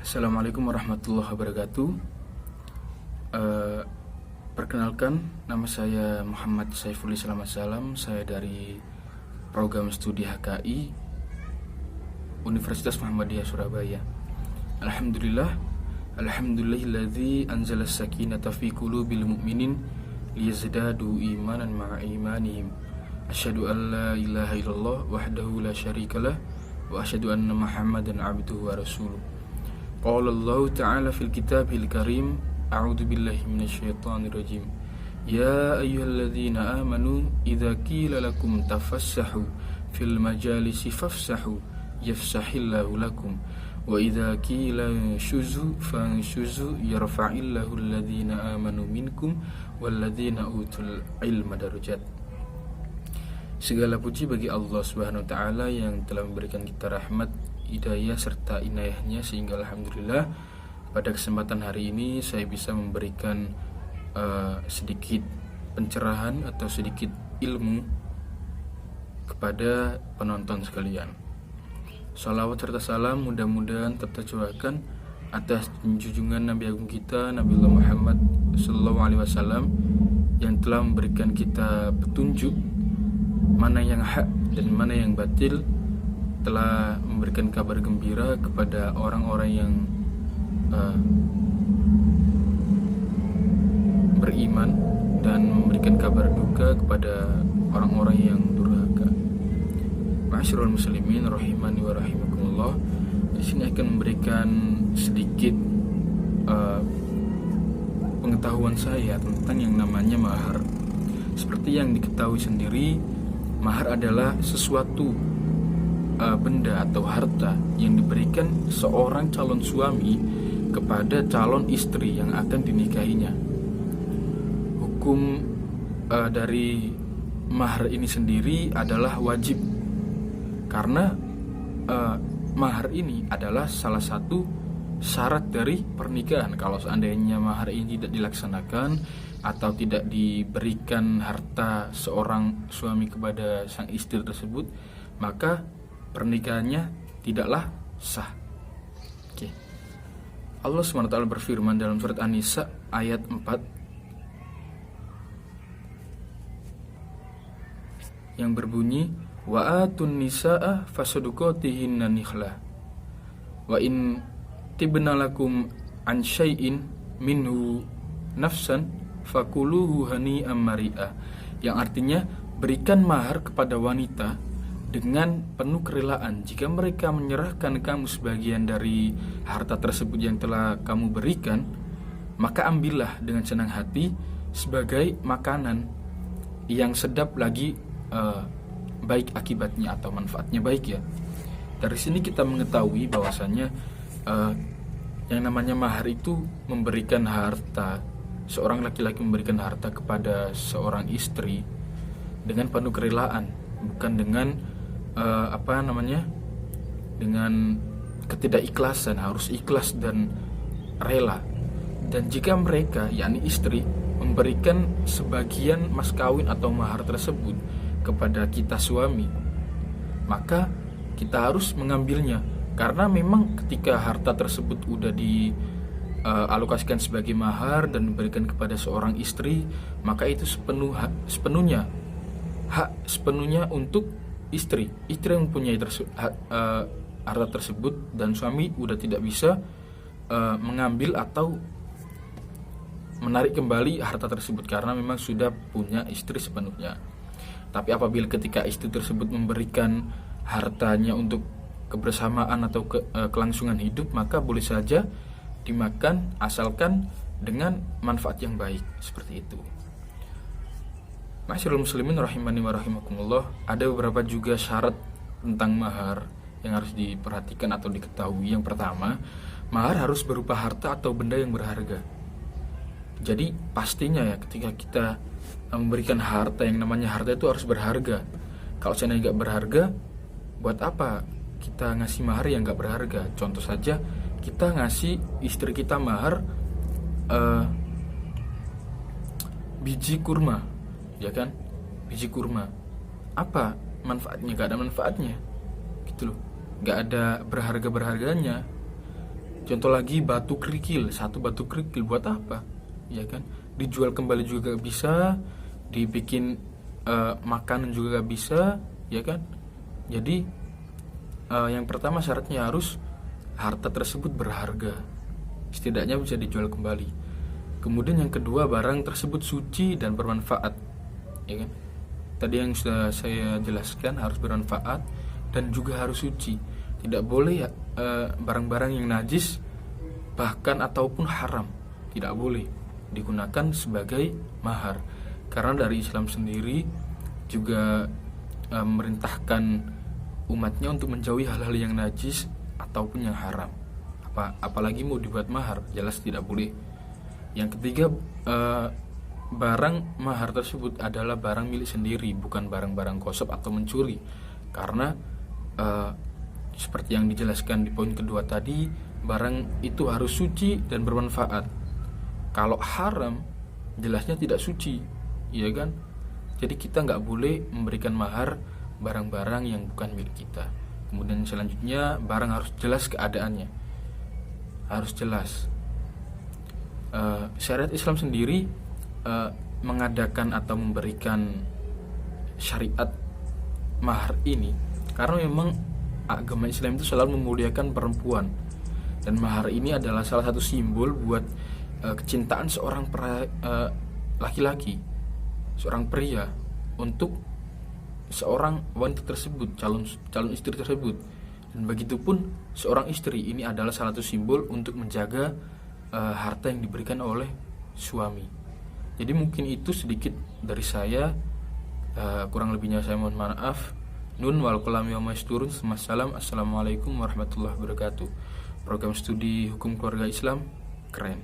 Assalamualaikum warahmatullahi wabarakatuh. Eh, Perkenalkan, nama saya Muhammad Saifullah Selamat Salam. Saya dari program studi HKI Universitas Muhammadiyah Surabaya. Alhamdulillahilladzi anzala sakinata fi qulubil mu'minin liyazdadu imanan ma'a imanihim. Asyhadu an la ilaha illallah wahdahu la syarikalah wa asyhadu anna Muhammadan abduhu wa rasuluh. Qala Allah Ta'ala fil kitabil karim, a'udzu billahi minasyaitonir rajim. Ya ayyuhalladzina amanu idza qila lakum tafassahu fil majalisi fafsahu yafsahillahu lakum wa idza qila shuzu fanshuzu yarfa'illahu alladzina amanu minkum walladzina utul ilma darajat. Segala puji bagi Allah Subhanahu wa taala yang telah memberikan kita rahmat, hidayah serta inayahnya, sehingga alhamdulillah pada kesempatan hari ini saya bisa memberikan sedikit pencerahan atau sedikit ilmu kepada penonton sekalian. Salawat serta salam mudah-mudahan tercurahkan atas junjungan Nabi Agung kita Nabi Muhammad SAW yang telah memberikan kita petunjuk mana yang hak dan mana yang batil, telah memberikan kabar gembira kepada orang-orang yang beriman dan memberikan kabar duka kepada orang-orang yang durhaka. Ma'asyiral muslimin rahimani wa rahimakumullah. Di sini akan memberikan sedikit pengetahuan saya tentang yang namanya mahar. Seperti yang diketahui sendiri, mahar adalah sesuatu benda atau harta yang diberikan seorang calon suami kepada calon istri yang akan dinikahinya. Hukum dari mahar ini sendiri adalah wajib, karena mahar ini adalah salah satu syarat dari pernikahan. Kalau seandainya mahar ini tidak dilaksanakan atau tidak diberikan harta seorang suami kepada sang istri tersebut, maka pernikahannya tidaklah sah. Oke. Allah SWT berfirman dalam surat An-Nisa ayat 4 yang berbunyi, wa atun nisaa fasaduqatihinna nihla wa in tibna lakum an syai'in minhu nafsan fakuluhu hani'am mari'ah, yang artinya berikan mahar kepada wanita dengan penuh kerelaan. Jika mereka menyerahkan kamu sebagian dari harta tersebut yang telah kamu berikan, maka ambillah dengan senang hati sebagai makanan yang sedap lagi baik akibatnya atau manfaatnya baik ya. Dari sini kita mengetahui bahwasannya yang namanya mahar itu memberikan harta, seorang laki-laki memberikan harta kepada seorang istri dengan penuh kerelaan, bukan dengan dengan ketidakikhlasan, harus ikhlas dan rela. Dan jika mereka, yakni istri, memberikan sebagian mas kawin atau mahar tersebut kepada kita suami, maka kita harus mengambilnya, karena memang ketika harta tersebut udah dialokasikan sebagai mahar dan diberikan kepada seorang istri, maka itu sepenuhnya untuk istri yang mempunyai harta tersebut, dan suami udah tidak bisa mengambil atau menarik kembali harta tersebut karena memang sudah punya istri sepenuhnya. Tapi apabila ketika istri tersebut memberikan hartanya untuk kebersamaan atau kelangsungan hidup, maka boleh saja dimakan asalkan dengan manfaat yang baik, seperti itu. Ma'asyiral muslimin rahimani wa rahimakumullah, ada beberapa juga syarat tentang mahar yang harus diperhatikan atau diketahui. Yang pertama, mahar harus berupa harta atau benda yang berharga. Jadi pastinya ya, ketika kita memberikan harta, yang namanya harta itu harus berharga. Kalau seandainya nggak berharga, buat apa kita ngasih mahar yang nggak berharga? Contoh saja, kita ngasih istri kita mahar biji kurma, ya kan? Biji kurma, apa manfaatnya? Gak ada manfaatnya gitu loh, gak ada berharga-berharganya. Contoh lagi batu kerikil, satu batu kerikil buat apa? Ya kan? Dijual kembali juga gak bisa, dibikin makanan juga gak bisa, ya kan? Jadi yang pertama syaratnya harus harta tersebut berharga, setidaknya bisa dijual kembali. Kemudian yang kedua, barang tersebut suci dan bermanfaat, ya kan? Tadi yang sudah saya jelaskan, harus bermanfaat dan juga harus suci. Tidak boleh barang-barang yang najis bahkan ataupun haram, tidak boleh digunakan sebagai mahar. Karena dari Islam sendiri juga memerintahkan umatnya untuk menjauhi hal-hal yang najis ataupun yang haram. Apalagi mau dibuat mahar, jelas tidak boleh. Yang ketiga, barang mahar tersebut adalah barang milik sendiri, bukan barang-barang gosip atau mencuri. Karena seperti yang dijelaskan di poin kedua tadi, barang itu harus suci dan bermanfaat. Kalau haram, jelasnya tidak suci, ya kan? Jadi kita nggak boleh memberikan mahar barang-barang yang bukan milik kita. Kemudian selanjutnya, barang harus jelas keadaannya, harus jelas. Syariat Islam sendiri mengadakan atau memberikan syariat mahar ini karena memang agama Islam itu selalu memuliakan perempuan, dan mahar ini adalah salah satu simbol buat kecintaan seorang laki-laki, seorang pria untuk seorang wanita tersebut, calon istri tersebut. Dan begitupun seorang istri ini adalah salah satu simbol untuk menjaga harta yang diberikan oleh suami. Jadi mungkin itu sedikit dari saya, kurang lebihnya saya mohon maaf. Nun wal qalam wa masturun. Assalamualaikum warahmatullahi wabarakatuh. Program studi hukum keluarga Islam keren.